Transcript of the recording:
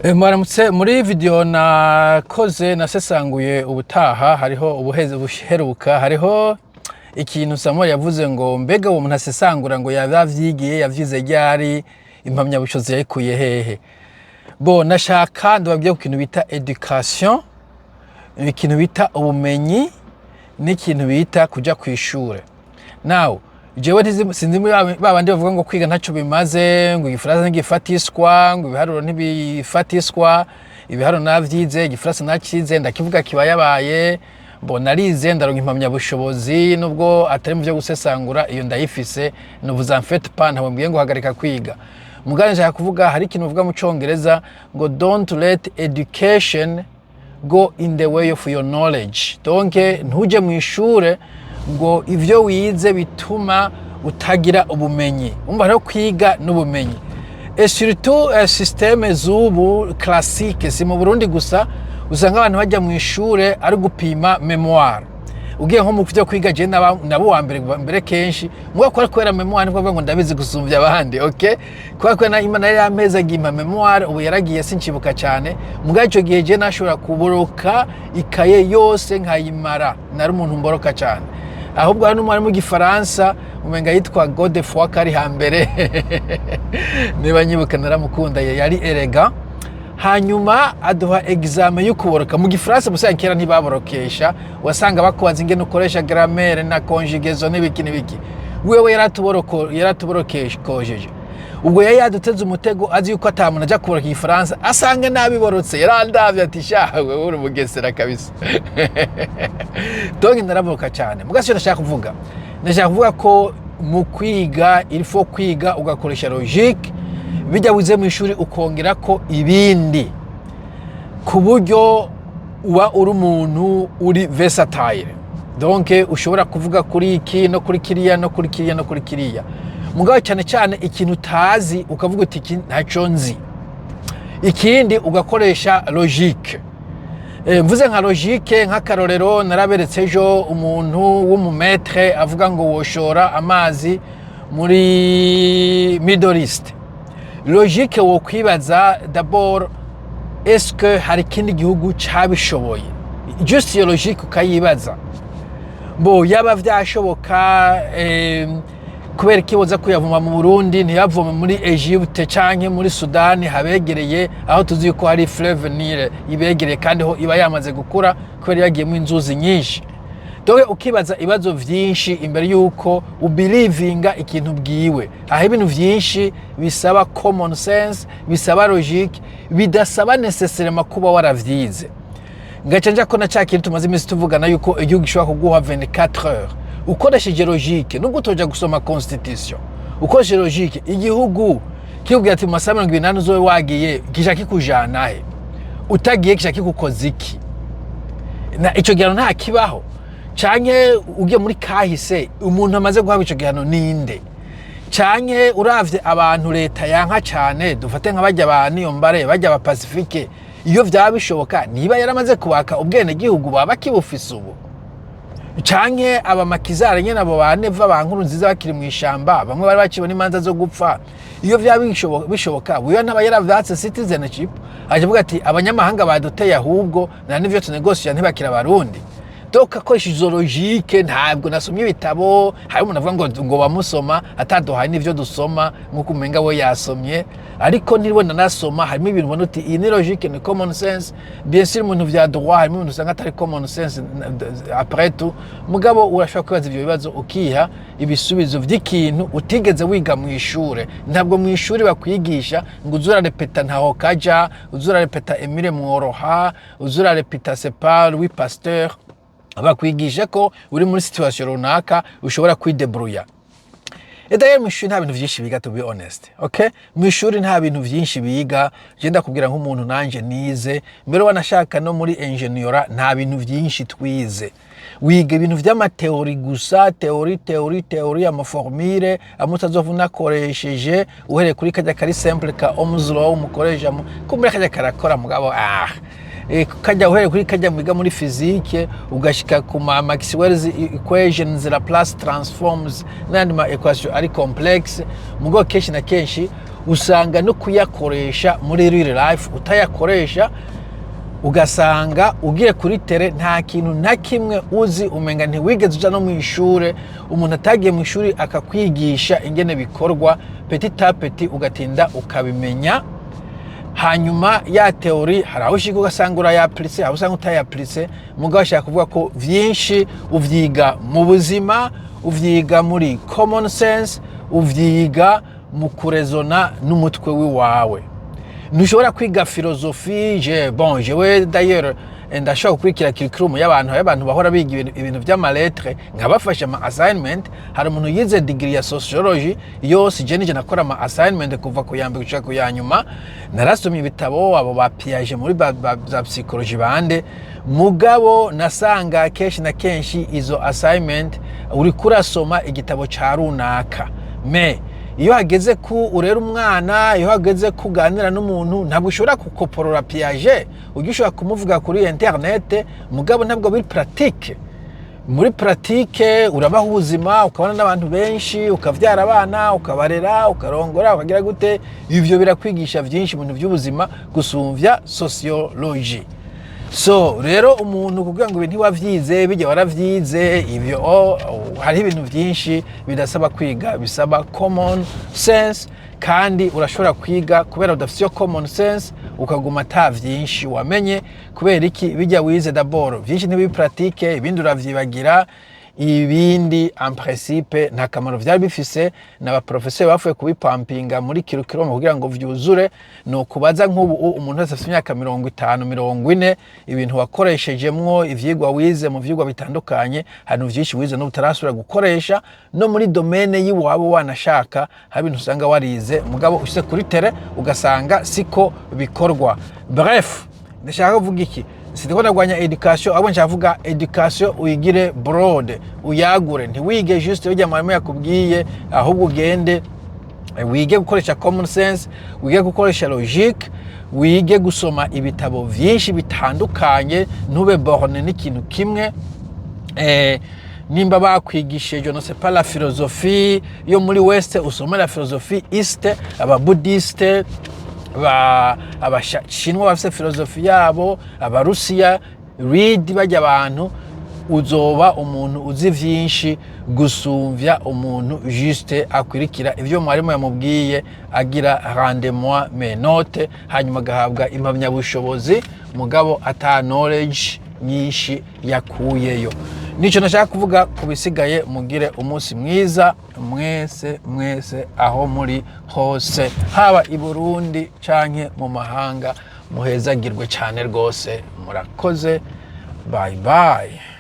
Mwaramutse muri video nakoze nasesanguye ubutaha hariho ubuheruka hariho ikintu Samuel yavuze ngo mbega uwo muntu asesangura ngo yavyigiye yavyize ryari impamya bushozi yayikuye hehe. Bo nashaka ndababwiye ku kintu bita education, ikintu bita ubumenyi n'ikintu bita kuja kwishure. Now jewe sinzi babandi bavuga ngo kwiga ntaco bimaze, ngo igifaransa ngifatiswa, ngo ibiharuro ntibifatiswa, ibiharuro navyize, igifaransa nacize ndakivuga kibayabaye, bo narize ndaronka impamya bushobozi nubwo atari mu byo gusesangura iyo ndayifise, nuvuza en fait pas ntabwo mbiye ngo hagarika kwiga. Mugane nshaka kuvuga hari ikintu uvuga mu Congereza ngo don't let education go in the way of your knowledge. Donc ntuje mu ishure ngo ivyo wize bituma utagira ubumenyi. Umva rero kwiga n'ubumenyi. Et surtout système zubu classique si mu Burundi gusa usanga abantu bajya mu ishure ari gupima memoire. Ugiye nko mu byo kwiga je nabo wa mbere kenshi muga kwa kwera memoire niko ngo ndabizi gusumvya abandi, okay? Kwa kwena Imana yari ameza gima memoire ubu yaragiye sinkibuka cyane. Muga ico gihe je nashobora kuboroka ikaye yose nkayimara. Nari umuntu mboroka cyane. Ahubwo hano umwari mu gifaransa umenga yitwa Godefroid kari hambere niba nyibuka naramukunda yari elegant. Hanyuma aduha examen yo kuboroka mu gifaransa musa kera ntibaborokesha, wasanga bakubaza ingene ukoresha grammaire na conjugaison n'ibiki wewe yaratuborokesheje. Ubwo yaduteze umutego azi yuko atamuntu aja kuboroka igifaransa asanga nabiborotse yarandavye ati shawe uri mugesera kabisa. Donc ndaraboroka cyane. Mugasho ndashaka kuvuga ko mu kwiga il faut kwiga ugakoresha logique, bijya wize mu ishuri ukongera ko ibindi ku buryo uba uri umuntu uri versatile. Donc ushobora kuvuga kuri iki no kuri kiriya no kuri kiriya no kuri kiriya. Mugabo cyane ikintu utazi ukavuga uti iki ntaco nzi. Ikindi ugakoresha logique. Mvuze nka logique nk'akarorero naraberetse ejo umuntu w'umumetre avuga ngo woshora amazi muri Middle East. Logique wo kwibaza d'abord est-ce que hari kindi gihugu cabishoboye? Just iyo logique ukayibaza. Bo yaba vyashoboka kubera kiboza kuyavuma mu Burundi ntiyavoma muri Egypte canke muri Sudani habegereye aho tuzi ko hari fleuve Nile ibegereye kandi ho iba yamaze gukura kubera yagiye mu inzuzi nyinshi. Dowe ukibaza ibibazo vyinshi imbere yuko ubelievinga ikintu bwiwe. Aho ibintu vyinshi bisaba common sense, bisaba logique, bidasaba necessairement kuba waravyize. Ngaca nja ko na cyakiri tumaze imisi tuvugana yuko igihugu gishobora kuguha 24 heures. Ukoresheje logique nubwo utoja gusoma constitution. Ukoresheje logique igihugu kibwira ati mu masaha 28 uzowe wagiye gishaka kikujana he. Utagiye gishaka kikukoza iki. Na ico gihano nta kibaho. Canke ugiye muri kahise umuntu amaze guhabwa ico gihano ninde. Canke uravye abantu leta yanka cyane dufate nk'abajya abantu iyo mbare bajya ba Pacifique iyo vyabishoboka niba yaramaze kubaka ubwene gihugu baba kibufise ubu. Canke abamakizare nyene abo baneva bankuru nziza bakiri mu ishamba bamwe bari bakibona imanza zo gupfa iyo byabishoboka buyo ntaba yaravyatse citizenship avuga ati abanyamahanga baduteye ahubwo na nivyo tunegosia ntibakira abarundi. Donc akoresha izo logique ntabwo nasomye ibitabo hari umuntu avuga ngo bamusoma ataduhaye n'ivyo dusoma nkuko umenga we yasomye ariko niribona nasoma harimo ibintu ubona uti iyi ni logique ni common sense. Bien sûr umuntu vya droit harimo umuntu usanga atari common sense après tout mugabo urashaka kwibaza ivyo bibazo ukiha ibisubizo vy'ikintu utigeze wiga mu ishure. Ntabwo mu ishure bakwigisha ngo uzura repeta ntaho kaja, uzura repeta Emile Mworoha, uzura repeta Separ Louis Pasteur. Abakwigisha ko uri muri situation runaka ushobora kwidebrouiller. Edaye mu ishuri nta bintu vyinshi biga, to be honest, okay? Mu ishuri nta bintu vyinshi biga. Je ndakubwira nk'umuntu nanje nize mbere wanashaka no muri ingenieur nta bintu vyinshi twize. Wiga ibintu vy'amateori gusa, teori amaformule amutazovuna koresheje uhere kuri kajya kari simple ka Ohm's law umukoresha kumbe kajya karakora mugabo kajya uhere kuri kajya mwiga muri physique ugashika ku Maxwell's equations, Laplace transforms n'andi ma equation ari complex mugo kenshi na kenshi usanga no kuyakoresha muri real life utayakoresha, ugasanga ugiye kuri tere nta kintu na kimwe uzi, umenga ntiwigeze uja no mu ishure, umuntu atagiye mu ishuri akakwigisha ingene bikorwa petit à petit ugatinda ukabimenya. Hanyuma ya teori hari aho ushika ugasanga urayaplice, aho usanga utayaplice, mugabo ashaka kuvuga ko vyinshi uvyiga mu buzima, uvyiga muri common sense, uvyiga mu kurezona n'umutwe wiwawe. Ntushobora kwiga filozofi, jewe d'ailleurs ndashaka gukurikira curriculum y'abantu bahora biga ibintu vy'amaletre, nkabafasha ama assignment. Hari umuntu yize degree ya sociology, yose je nije nakora ama assignment kuva ku yambere gushika ku yanyuma. Narasomye ibitabo abo ba Piaget muri za psychology bande, mugabo nasanga kenshi na kenshi izo assignment uri kurasoma igitabo ca runaka. Iyo hageze ku urera umwana, iyo hageze kuganira n'umuntu, ntabwo ushobora kukoporora Piaget, ugishobora kumuvuga kuri internet, mugabo ntabwo biri pratique. Muri pratique urabaho ubuzima, ukabana n'abantu benshi, ukavyara abana, ukabarera, ukarongora, ukagira gute. Ivyo birakwigisha vyinshi mu bintu by'ubuzima gusumvya sociology. So rero umuntu kugira ngo ibintu wavyize bijye waravyize, ivyo hari ibintu vyinshi bidasaba kwiga, bisaba common sense, kandi urashobora kwiga kubera udafite common sense ukaguma ata vyinshi wamenye. Kubera iki? Bijya wize d'abord vyinshi ntibi pratique, ibindi uravyibagira, ibindi en principe nta kamaro vyari bifise. N'aba professeur bafuye kubipampinga muri curriculum kugira ngo vyuzure. No kubaza nk'ubu umuntu wese afite imyaka 50 40 ibintu wakoreshejemwo ivyigwa wize mu vyigwa bitandukanye, hano vyinshi wize no utarasubira gukoresha no muri domaine yiwabo wanashaka, hari ibintu usanga warize mugabo ushyize kuri tere ugasanga siko bikorwa. Bref, ndashaka kuvuga iki? Sitiko nagwanya education, abo ncavuga education uyigire broad, uyagure, ntiwige juste ujya mwarimu yakubwiye, ahubwo ugende wige gukoresha common sense, wige gukoresha logique, wige gusoma ibitabo vyinshi bitandukanye, ntube borne n'ikintu kimwe. Nimba bakwigishe je ne sais pas la philosophie yo muri west, usome la philosophie east, aba buddhiste, abashinwa bafite filozofi yabo, abarusiya, read bajya abantu, uzoba umuntu uzi vyinshi gusumvya umuntu juste akwirikira ivyo mwarimu yamubwiye, agira rendez-moi mes notes, hanyuma gahabwa impamyabushobozi mugabo ata knowledge nyinshi yakuyeyo. Nico nashaka kuvuga kubisigaye. Mugire umunsi mwiza mwese aho muri hose, haba i Burundi canke mu mahanga, muhezagirwe cyane rwose. Murakoze, bye bye.